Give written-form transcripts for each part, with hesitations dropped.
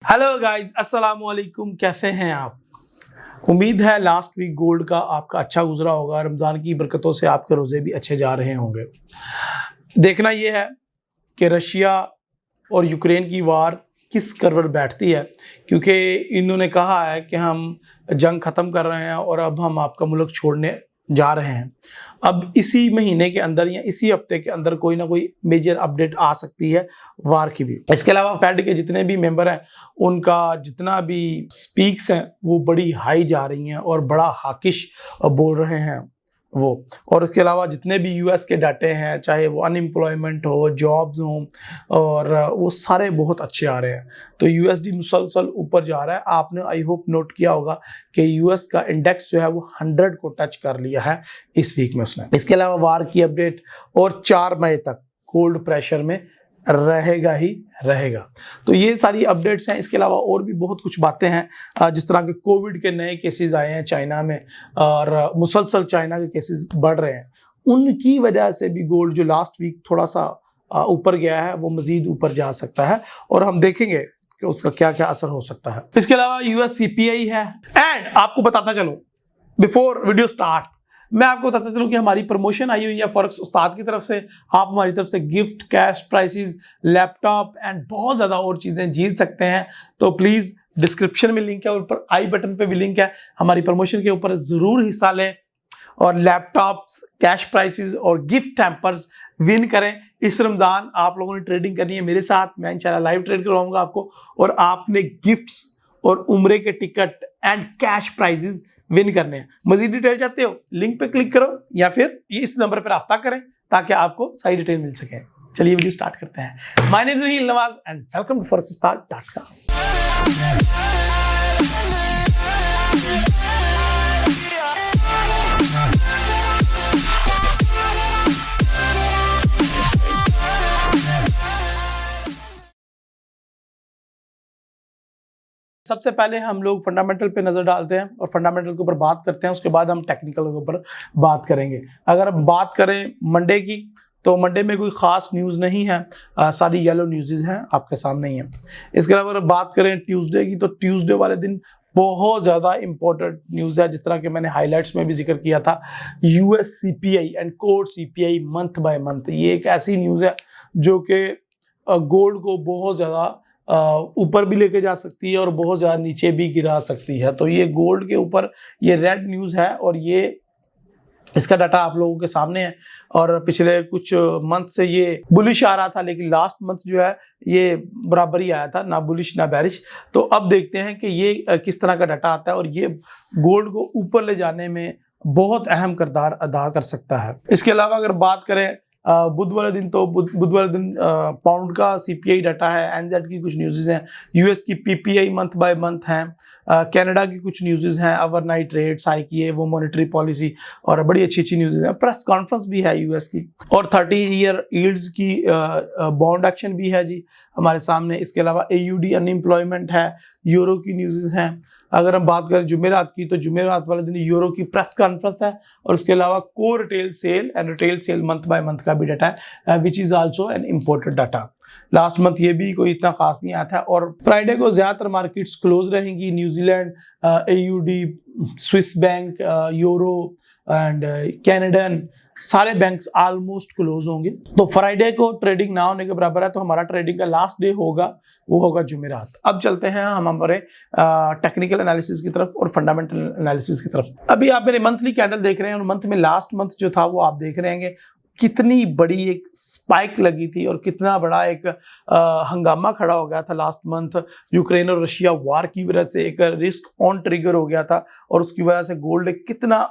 Hello guys, अस्सलाम वालेकुम। कैसे हैं आप? उम्मीद है लास्ट वीक गोल्ड का आपका अच्छा गुजरा होगा। रमज़ान की बरकतों से आपके रोज़े भी अच्छे जा रहे होंगे। देखना ये है कि रशिया और यूक्रेन की वार किस करवट बैठती है, क्योंकि इन्होंने कहा है कि हम जंग ख़त्म कर रहे हैं और अब हम आपका मुल्क छोड़ने जा रहे हैं। अब इसी महीने के अंदर या इसी हफ्ते के अंदर कोई ना कोई मेजर अपडेट आ सकती है वार की भी। इसके अलावा फेड के जितने भी मेंबर हैं उनका जितना भी स्पीक्स हैं वो बड़ी हाई जा रही हैं और बड़ा हाकिश बोल रहे हैं वो। और इसके अलावा जितने भी यूएस के डाटे हैं, चाहे वो अनएम्प्लॉयमेंट हो, जॉब्स हों, और वो सारे बहुत अच्छे आ रहे हैं। तो यूएसडी मुसलसल ऊपर जा रहा है। आपने आई होप नोट किया होगा कि यूएस का इंडेक्स जो है वो 100 को टच कर लिया है इस वीक में उसने। इसके अलावा वार की अपडेट, और 4 मई तक गोल्ड प्रेशर में रहेगा ही रहेगा। तो ये सारी अपडेट्स हैं। इसके अलावा और भी बहुत कुछ बातें हैं, जिस तरह के कोविड के नए केसेस आए हैं चाइना में और मुसलसल चाइना के केसेस बढ़ रहे हैं, उनकी वजह से भी गोल्ड जो लास्ट वीक थोड़ा सा ऊपर गया है वो मजीद ऊपर जा सकता है और हम देखेंगे कि उसका क्या क्या असर हो सकता है। इसके अलावा यूएस सीपीआई है। एंड आपको बताता चलो बिफोर वीडियो स्टार्ट, मैं आपको बताता चलूं कि हमारी प्रमोशन आई हुई है फॉरेक्स उस्ताद की तरफ से। आप हमारी तरफ से gift, cash prices, laptop and बहुत ज़्यादा और चीज़ें जीत सकते हैं। तो प्लीज़ डिस्क्रिप्शन में लिंक है और ऊपर आई बटन पे भी लिंक है। हमारी प्रमोशन के ऊपर ज़रूर हिस्सा लें और लैपटॉप्स, कैश प्राइजेस और गिफ्ट हैम्पर्स विन करें। इस रमज़ान आप लोगों ने ट्रेडिंग करनी है मेरे साथ। मैं इंशाल्लाह लाइव ट्रेड करवाऊंगा आपको और आपने गिफ्ट्स और उम्रे के ticket and cash prices win करने हैं। मजीद डिटेल चाहते हो, लिंक पे क्लिक करो या फिर इस नंबर पर रब्ता करें ताकि आपको सारी डिटेल मिल सके। चलिए वीडियो स्टार्ट करते हैं। My name is Heel Nawaz and welcome to forex-ustad.com। सबसे पहले हम लोग फंडामेंटल पे नजर डालते हैं और फंडामेंटल के ऊपर बात करते हैं। उसके बाद हम टेक्निकल के ऊपर बात करेंगे। अगर हम बात करें मंडे की, तो मंडे में कोई ख़ास न्यूज़ नहीं है, सारी येलो न्यूज़ हैं आपके सामने ही है। इसके अलावा अगर बात करें ट्यूसडे की, तो ट्यूसडे वाले दिन बहुत ज़्यादा इंपॉर्टेंट न्यूज़ है, जिस तरह के मैंने हाईलाइट्स में भी जिक्र किया था। US CPI and core CPI month by month, ये एक ऐसी न्यूज़ है जो कि गोल्ड को बहुत ज़्यादा ऊपर भी लेके जा सकती है और बहुत ज़्यादा नीचे भी गिरा सकती है। तो ये गोल्ड के ऊपर ये रेड न्यूज़ है और ये इसका डाटा आप लोगों के सामने है। और पिछले कुछ मंथ से ये बुलिश आ रहा था, लेकिन लास्ट मंथ जो है ये बराबर ही आया था, ना बुलिश ना बैरिश। तो अब देखते हैं कि ये किस तरह का डाटा आता है और ये गोल्ड को ऊपर ले जाने में बहुत अहम किरदार अदा कर सकता है। इसके अलावा अगर बात करें बुध वाले दिन, तो बुध वाले दिन पाउंड का सीपीआई डाटा है, एनजेड की कुछ न्यूज़ हैं, यूएस की पीपीआई मंथ बाय मंथ हैं, कनाडा की कुछ न्यूज़ हैं, ओवरनाइट रेट्स हाई किए, वो मॉनेटरी पॉलिसी और बड़ी अच्छी अच्छी न्यूज़ हैं। प्रेस कॉन्फ्रेंस भी है यूएस की और 30 ईयर यील्ड्स की बॉन्ड एक्शन भी है जी हमारे सामने। इसके अलावा एयूडी अनएम्प्लॉयमेंट है, यूरो की न्यूज़ हैं। अगर हम बात करें जुमेरात की, तो जुमेरात वाले दिन यूरो की प्रेस कॉन्फ्रेंस है और उसके अलावा core retail sale and retail sale month by month का भी डाटा है, which is also an important data. Last month ये भी कोई इतना खास नहीं आया था। और फ्राइडे को ज़्यादातर मार्केट्स क्लोज रहेंगी। Zealand, AUD, Swiss bank, euro and Canadian, सारे बैंक्स ऑलमोस्ट क्लोज होंगे। तो फ्राइडे को ट्रेडिंग ना होने के बराबर है। तो हमारा ट्रेडिंग का लास्ट डे होगा वो होगा जुमेरात। अब चलते हैं हम हमारे टेक्निकल एनालिसिस की तरफ और फंडामेंटल एनालिसिस की तरफ। अभी आप मेरे मंथली कैंडल देख रहे हैं और मंथ में लास्ट मंथ जो था वो आप देख रहे हैं कितनी बड़ी एक स्पाइक लगी थी और कितना बड़ा एक हंगामा खड़ा हो गया था लास्ट मंथ। यूक्रेन और रशिया वार की वजह से एक रिस्क ऑन ट्रिगर हो गया था और उसकी वजह से गोल्ड ने कितना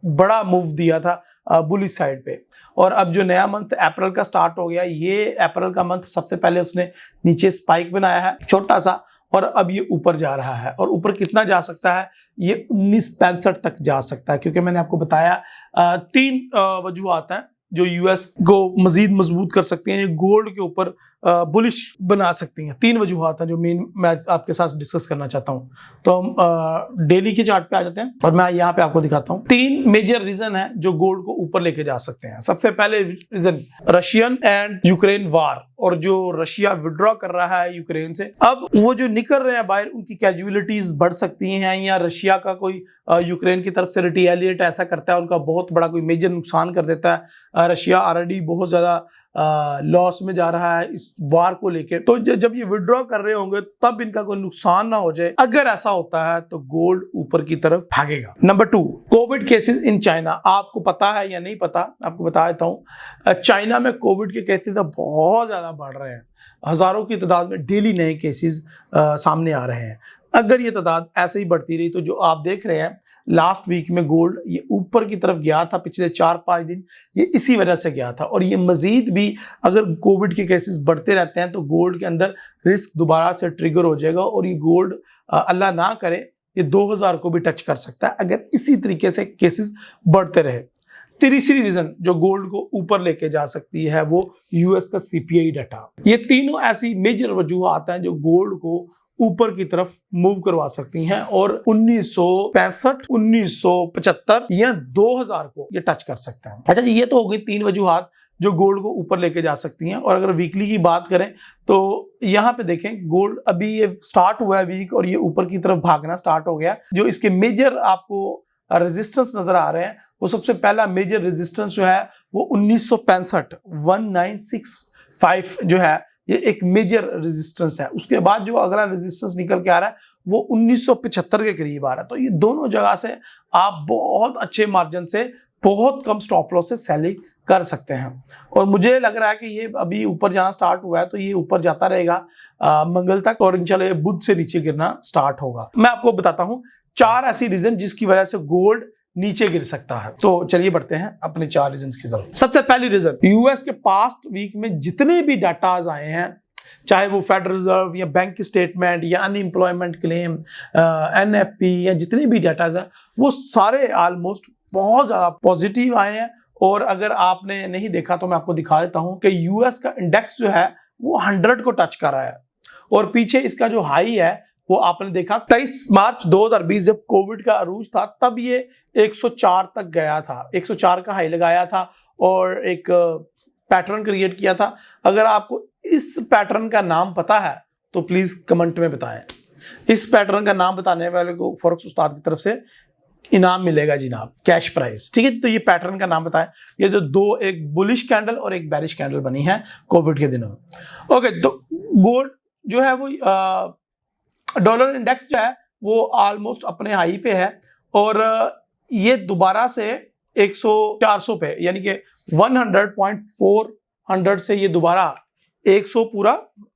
बड़ा मूव दिया था बुलिश साइड पे। और अब जो नया मंथ अप्रैल का स्टार्ट हो गया, ये अप्रैल का मंथ सबसे पहले उसने नीचे स्पाइक बनाया है छोटा सा और अब ये ऊपर जा रहा है। और ऊपर कितना जा सकता है? ये 1965 तक जा सकता है, क्योंकि मैंने आपको बताया 3 वजूहात हैं जो यूएस को मजीद मजबूत कर सकती हैं, ये गोल्ड के ऊपर बुलिश बना सकती हैं। 3 वजूहात हैं जो मेन मैं आपके साथ डिस्कस करना चाहता हूं। तो हम डेली के चार्ट पे आ जाते हैं और मैं यहाँ पे आपको दिखाता हूं 3 मेजर रीजन है जो गोल्ड को ऊपर लेके जा सकते हैं। सबसे पहले reason Russian and Ukraine war, और जो रशिया विड्रॉ कर रहा है यूक्रेन से, अब वो जो निकल रहे हैं बाहर उनकी कैजुअलिटीज बढ़ सकती हैं, या रशिया का कोई यूक्रेन की तरफ से रिटेलिएट ऐसा करता है, उनका बहुत बड़ा कोई मेजर नुकसान कर देता है। रशिया ऑलरेडी बहुत ज्यादा लॉस में जा रहा है इस वार को लेके, तो जब ये विड्रॉ कर रहे होंगे तब इनका कोई नुकसान ना हो जाए। अगर ऐसा होता है तो गोल्ड ऊपर की तरफ भागेगा। Number 2, Covid cases in China. आपको पता है या नहीं पता, आपको बता देता हूं। चाइना में कोविड के केसेस अब बहुत ज्यादा बढ़ रहे हैं, हजारों की तादाद में डेली नए केसेस सामने आ रहे हैं। अगर ये तादाद ऐसे ही बढ़ती रही तो जो आप देख रहे हैं लास्ट वीक में गोल्ड ये ऊपर की तरफ गया था, पिछले 4-5 दिन ये इसी वजह से गया था, और ये मजीद भी अगर कोविड के केसेस बढ़ते रहते हैं तो गोल्ड के अंदर रिस्क दोबारा से ट्रिगर हो जाएगा, और ये गोल्ड अल्लाह ना करे ये 2000 को भी टच कर सकता है अगर इसी तरीके से केसेस बढ़ते रहे। तीसरी रीजन जो गोल्ड को ऊपर लेके जा सकती है वो यूएस का सीपीआई डाटा। ये तीनों ऐसी मेजर वजूहात हैं जो गोल्ड को ऊपर की तरफ मूव करवा सकती हैं, और 1965, 1975 या 2000 को ये टच कर सकते हैं। अच्छा, ये तो हो गई 3 वजूहात जो गोल्ड को ऊपर लेके जा सकती हैं। और अगर वीकली की बात करें तो यहाँ पे देखें गोल्ड अभी ये स्टार्ट हुआ है वीक, और ये ऊपर की तरफ भागना स्टार्ट हो गया। जो इसके मेजर आपको रेजिस्टेंस नजर आ रहे हैं, वो सबसे पहला मेजर रेजिस्टेंस जो है वो 1965 1965 जो है ये एक मेजर रेजिस्टेंस है। उसके बाद जो अगला रेजिस्टेंस निकल के आ रहा है वो 1975 के करीब आ रहा है। तो ये दोनों जगह से आप बहुत अच्छे मार्जिन से बहुत कम स्टॉप लॉस से सेलिंग कर सकते हैं, और मुझे लग रहा है कि ये अभी ऊपर जाना स्टार्ट हुआ है तो ये ऊपर जाता रहेगा मंगल तक, और इंशाल्लाह ये बुध से नीचे गिरना स्टार्ट होगा। मैं आपको बताता हूँ 4 ऐसी रीजन जिसकी वजह से गोल्ड नीचे गिर सकता है। तो चलिए बढ़ते हैं अपने 4 रीजन की तरफ। सबसे पहली रीजन, यूएस के पास्ट वीक में जितने भी डाटाज आए हैं, चाहे वो फेडरल रिजर्व या बैंक स्टेटमेंट या अनएम्प्लॉयमेंट क्लेम, एनएफपी या जितने भी डाटाज हैं, वो सारे ऑलमोस्ट बहुत ज्यादा पॉजिटिव आए हैं। और अगर आपने नहीं देखा तो मैं आपको दिखा देता हूं कि यूएस का इंडेक्स जो है वो 100 को टच कर रहा है, और पीछे इसका जो हाई है वो आपने देखा 23 मार्च 2020 जब कोविड का अरूज था तब ये 104 तक गया था, 104 का हाई लगाया था और एक पैटर्न क्रिएट किया था। अगर आपको इस पैटर्न का नाम पता है तो प्लीज कमेंट में बताएं। इस पैटर्न का नाम बताने वाले को फॉरेक्स उस्ताद की तरफ से इनाम मिलेगा जनाब, कैश प्राइस। ठीक है, तो ये पैटर्न का नाम बताएं। ये जो 2, एक बुलिश कैंडल और एक बेरिश कैंडल बनी है कोविड के दिनों में। ओके, तो गोल्ड जो है वो डॉलर इंडेक्स जो है वो ऑलमोस्ट अपने हाई पे है, और ये दोबारा से 400 पे, यानी कि 100.400 से ये दोबारा 100 पूरा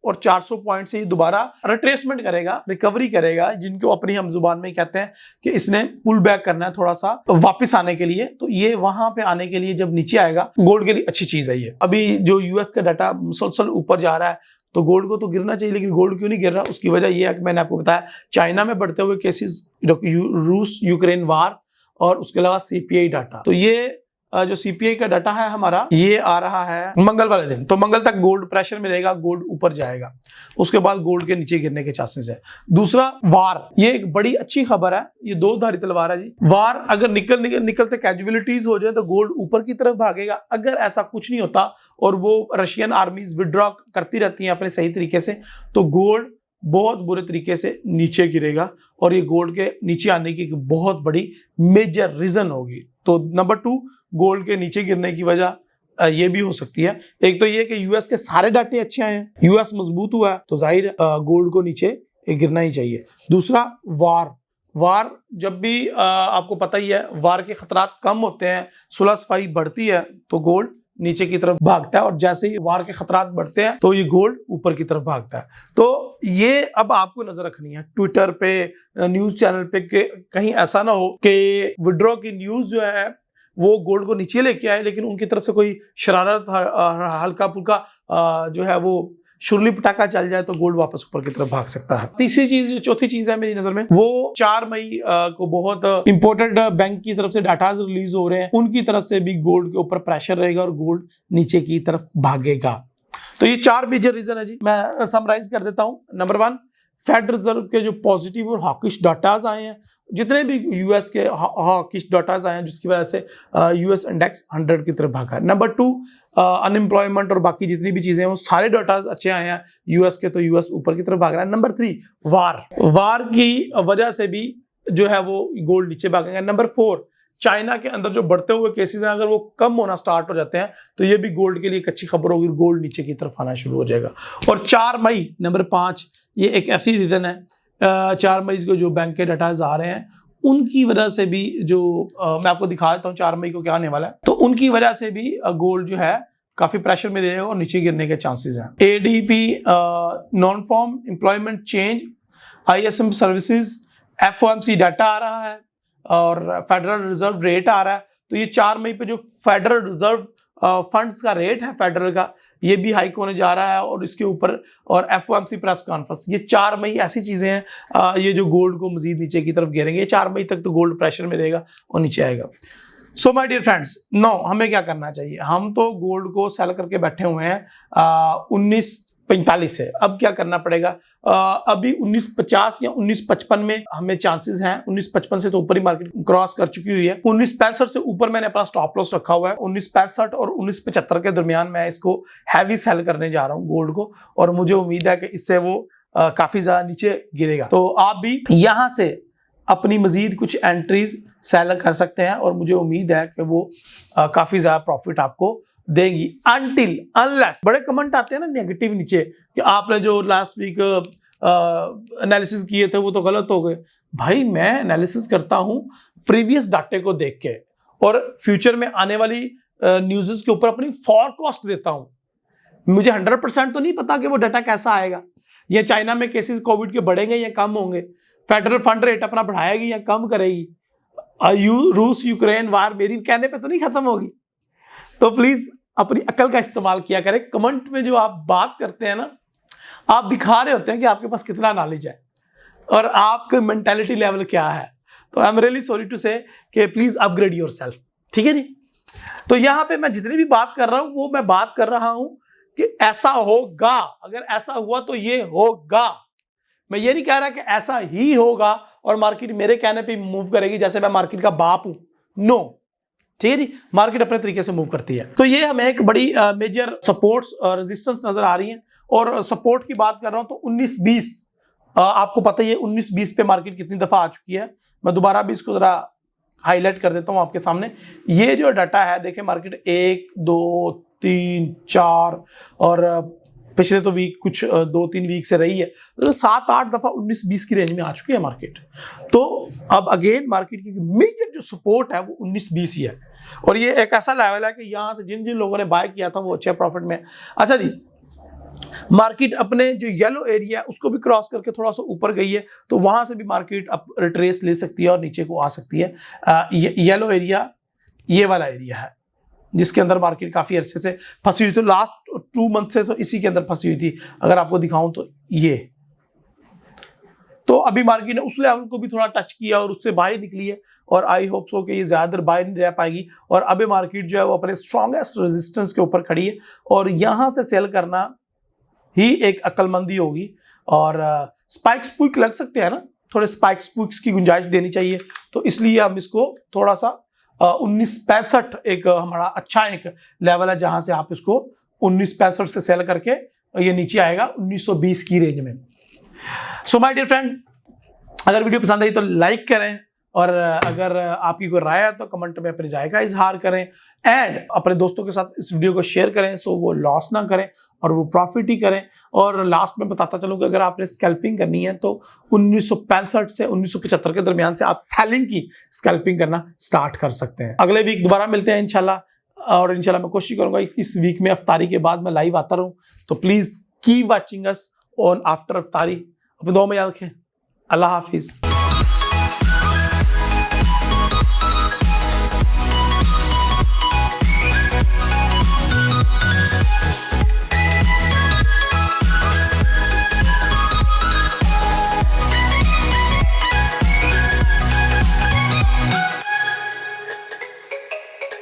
और 400 पॉइंट से ये दोबारा रिट्रेसमेंट करेगा, रिकवरी करेगा, जिनको अपनी हम जुबान में कहते हैं कि इसने पुल बैक करना है थोड़ा सा वापस आने के लिए। तो ये वहां पे आने के लिए जब नीचे आएगा गोल्ड के लिए अच्छी चीज है। ये अभी जो यूएस का डाटा मुसलसल ऊपर जा रहा है तो गोल्ड को तो गिरना चाहिए, लेकिन गोल्ड क्यों नहीं गिर रहा? उसकी वजह यह है कि मैंने आपको बताया चाइना में बढ़ते हुए केसेस, रूस यूक्रेन वार, और उसके अलावा सीपीआई डाटा। तो ये जो सीपीआई का डाटा है हमारा, ये आ रहा है मंगल वाले दिन। तो मंगल तक गोल्ड प्रेशर में रहेगा, गोल्ड ऊपर जाएगा, उसके बाद गोल्ड के नीचे गिरने के चांसेस है। दूसरा वार, ये एक बड़ी अच्छी खबर है, ये 2 धारी तलवार है जी। वार अगर निकलते कैजुअलिटीज हो जाए तो गोल्ड ऊपर की तरफ भागेगा। अगर ऐसा कुछ नहीं होता और वो रशियन आर्मीज विड्रॉ करती रहती हैं अपने सही तरीके से, तो गोल्ड बहुत बुरे तरीके से नीचे गिरेगा, और ये गोल्ड के नीचे आने की बहुत बड़ी मेजर रीजन होगी। तो नंबर 2, गोल्ड के नीचे गिरने की वजह ये भी हो सकती है। एक तो ये कि यूएस के सारे डाटे अच्छे आए हैं, यूएस मजबूत हुआ है, तो जाहिर गोल्ड को नीचे गिरना ही चाहिए। दूसरा वार जब भी आपको पता ही है वार के खतरात कम होते हैं, सुलह सफाई बढ़ती है तो गोल्ड नीचे की तरफ भागता है, और जैसे ही वार के खतरात बढ़ते हैं तो ये गोल्ड ऊपर की तरफ भागता है। तो ये अब आपको नजर रखनी है ट्विटर पे, न्यूज चैनल पे, कहीं ऐसा ना हो कि विड्रॉ की न्यूज जो है वो गोल्ड को नीचे लेके आए, लेकिन उनकी तरफ से कोई शरारत, हल्का फुल्का जो है वो शुरली पटाखा चल जाए तो गोल्ड वापस ऊपर की तरफ भाग सकता है। तीसरी चीज, चौथी चीज है मेरी नजर में, वो 4 मई को बहुत इंपॉर्टेंट बैंक की तरफ से डाटा रिलीज हो रहे हैं, उनकी तरफ से भी गोल्ड के ऊपर प्रेशर रहेगा और गोल्ड नीचे की तरफ भागेगा। तो ये 4 मेजर रीजन है जी। मैं समराइज कर देता हूं। नंबर 1, फेड रिजर्व के जो पॉजिटिव और हॉकिश डाटाज आए हैं, जितने भी यूएस के हॉकिश डाटाज आए हैं, जिसकी वजह से यूएस इंडेक्स 100 की तरफ भागा है। नंबर 2, अनएम्प्लॉयमेंट और बाकी जितनी भी चीजें हैं वो सारे डाटाज अच्छे आए हैं यूएस के, तो यूएस ऊपर की तरफ भाग रहा है। नंबर 3, वार की वजह से भी जो है वो गोल्ड नीचे भागेगा। नंबर 4, चाइना के अंदर जो बढ़ते हुए केसेस हैं, अगर वो कम होना स्टार्ट हो जाते हैं तो ये भी गोल्ड के लिए एक अच्छी खबर होगी, गोल्ड नीचे की तरफ आना शुरू हो जाएगा। और 4 मई, नंबर 5, ये एक ऐसी रीजन है, 4 मई को जो बैंक के डाटाज आ रहे हैं उनकी वजह से भी जो मैं आपको दिखा देता हूँ 4 मई को क्या आने वाला है, तो उनकी वजह से भी गोल्ड जो है काफी प्रेशर में रहेगा और नीचे गिरने के चांसेस हैं। ADP, non farm employment change, ISM services, FOMC data आ रहा है और फेडरल रिजर्व रेट आ रहा है। तो ये 4 मई पे जो फेडरल रिजर्व फंड्स का रेट है फेडरल का, ये भी हाइक होने जा रहा है और इसके ऊपर, और एफओएमसी प्रेस कॉन्फ्रेंस, ये 4 मई ऐसी चीजें हैं ये जो गोल्ड को मजीद नीचे की तरफ गिरेंगे। 4 मई तक तो गोल्ड प्रेशर में रहेगा और नीचे आएगा। So my dear friends, no हमें क्या करना चाहिए? हम तो गोल्ड को सेल करके बैठे हुए हैं 1945 से। अब क्या करना पड़ेगा? अभी 1950 या 1955 में हमें चांसेस हैं। 1955 से तो ऊपर ही मार्केट क्रॉस कर चुकी हुई है। 1965 से ऊपर मैंने अपना स्टॉप लॉस रखा हुआ है। 1965 और 1975 के दरमियान मैं इसको हैवी सेल करने जा रहा हूं गोल्ड को, और मुझे उम्मीद है कि इससे वो काफी ज्यादा नीचे गिरेगा। तो आप भी यहां से अपनी मजीद कुछ एंट्रीज सेल कर सकते हैं और मुझे उम्मीद है कि वो काफी ज्यादा प्रॉफिट आपको देंगी। अनटिल अनलेस बड़े कमेंट आते हैं ना नेगेटिव नीचे कि आपने जो लास्ट वीक एनालिसिस किए थे वो तो गलत हो गए। भाई मैं एनालिसिस करता हूं प्रीवियस डाटे को देख के और फ्यूचर में आने वाली न्यूज़ के ऊपर अपनी फॉरकास्ट देता हूं। मुझे 100% तो नहीं पता कि वो डाटा कैसा आएगा, या चाइना में केसेस कोविड के बढ़ेंगे या कम होंगे, फेडरल फंड रेट अपना बढ़ाएगी या कम करेगी, रूस यूक्रेन वार मेरी कहने पे तो नहीं खत्म होगी। तो प्लीज अपनी अकल का इस्तेमाल किया करें। कमेंट में जो आप बात करते हैं ना, आप दिखा रहे होते हैं कि आपके पास कितना नॉलेज है और आपका मेंटालिटी लेवल क्या है। तो I am really sorry to say कि प्लीज अपग्रेड योरसेल्फ, ठीक है जी। तो यहां पे मैं जितनी भी बात कर रहा हूं वो मैं बात कर रहा हूं कि ऐसा होगा, अगर ऐसा हुआ तो ये होगा। मैं ये नहीं कह रहा कि ऐसा ही होगा और मार्केट मेरे कहने पे मूव करेगी जैसे मैं मार्केट का बाप हूं। नो, ठीक है जी, मार्केट अपने तरीके से मूव करती है। तो ये हमें एक बड़ी मेजर सपोर्ट्स और रेजिस्टेंस नजर आ रही है। और सपोर्ट की बात कर रहा हूं तो 19-20, आपको पता ही है 19-20 पे मार्केट कितनी दफा आ चुकी है। मैं दोबारा भी इसको जरा हाईलाइट कर देता हूं आपके सामने। ये जो डाटा है देखें, मार्केट 1, 2, 3, 4 और पिछले तो वीक कुछ 2-3 वीक से रही है, तो 7-8 दफा 19-20 की रेंज में आ चुकी है मार्केट। तो अब अगेन मार्केट की मेजर जो सपोर्ट है वो 19-20 ही है और ये एक ऐसा लेवल है कि यहां से जिन जिन लोगों ने बाय किया था वो अच्छे प्रॉफिट में। अच्छा जी, मार्केट अपने जो येलो एरिया है उसको भी क्रॉस करके थोड़ा सा ऊपर गई है, तो वहां से भी मार्केट अब रिट्रेस ले सकती है और नीचे को आ सकती है। येलो एरिया ये वाला एरिया है जिसके अंदर मार्केट काफी अरसे से फंसी हुई थी। लास्ट 2 मंथ से तो इसी के अंदर फंसी हुई थी। अगर आपको दिखाऊं तो ये, तो अभी मार्केट ने उस लेवल को भी थोड़ा टच किया और उससे बाहर निकली है और आई होप सो कि ये ज्यादा बाहर नहीं रह पाएगी और अभी मार्केट जो है वो अपने स्ट्रॉन्गेस्ट रेजिस्टेंस के ऊपर खड़ी है और यहां से सेल करना ही एक अक्लमंदी होगी। और स्पाइक स्पूक लग सकते हैं ना, थोड़े स्पाइक स्पूक्स की गुंजाइश देनी चाहिए, तो इसलिए हम इसको थोड़ा सा 1965 एक हमारा अच्छा एक लेवल है जहां से आप इसको 1965 से सेल करके ये नीचे आएगा 1920 की रेंज में। सो माय डियर फ्रेंड, अगर वीडियो पसंद आई तो लाइक करें और अगर आपकी कोई राय है तो कमेंट में अपनी राय का इजहार करें एंड अपने दोस्तों के साथ इस वीडियो को शेयर करें सो वो लॉस ना करें और वो प्रॉफिट ही करें। और लास्ट में बताता चलूं कि अगर आपने स्कैल्पिंग करनी है तो 1965 से 1975 के दरमियान से आप सेलिंग की स्कैल्पिंग करना स्टार्ट कर सकते हैं। अगले वीक दोबारा मिलते हैं इंशाल्लाह और इंशाल्लाह मैं कोशिश करूंगा इस वीक में अफ्तारी के बाद मैं लाइव आता रहूं। तो please keep watching us on after अफ्तारी। अपनी दुआ में याद रखें। अल्लाह हाफिज।